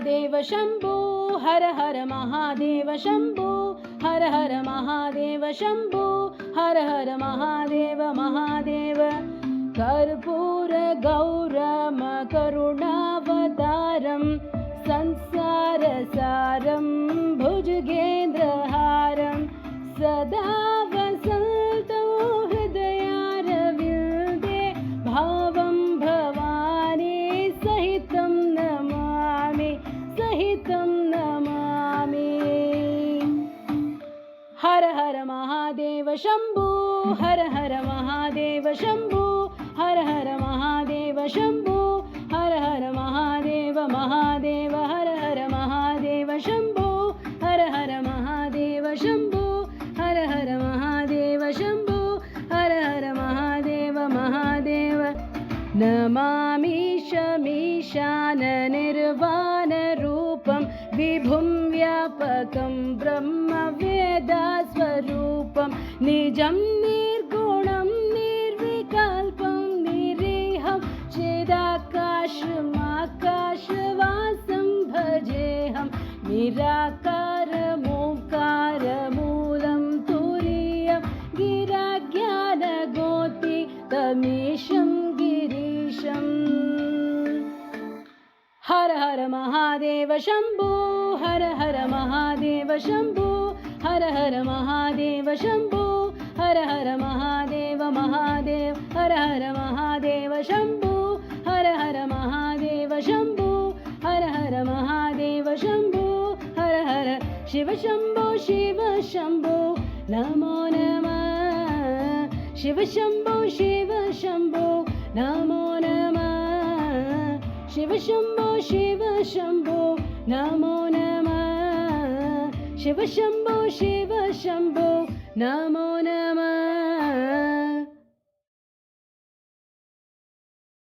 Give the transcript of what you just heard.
महादेव शम्भो हर हर महादेव शम्भो हर हर महादेव शम्भो हर हर महादेव महादेव कर्पूर गौरम करुणावतारं संसारसारं भुजगेन्द्रहारं सदा वसन्तो हृदयारविन्दे भावं भवानी सहितं नमामि हर हर महादेव शम्भो हर हर महादेव शम्भो हर हर महादेव शम्भो हर हर महादेव महादेव हर हर महादेव शम्भो हर हर महादेव शम्भो हर हर महादेव शम्भो हर हर महादेव महादेव नमामि शमीशाननिर्वाणरूपं विभुं व्यापकं ब्रह्मवेदस्वरूपं निजं निर्गुणं निर्विकल्पं निरीहं चिदाकाशमाकाशवासं भजेऽहं निराकारमोकारमूलं तुरीयं गिराज्ञानगोतितमीशं गिरीशम् हर हर महादेव शम्भो हर हर महादेव शम्भो हर हर महादेव शम्भो हर हर महादेव महादेव हर हर महादेव शम्भो हर हर महादेव शम्भो हर हर महादेव शम्भो हर हर शिव शम्भो नमो नमः शिव शम्भो नमो नमः शिव शम्भो नमो नमः शिव शम्भो नमो नमः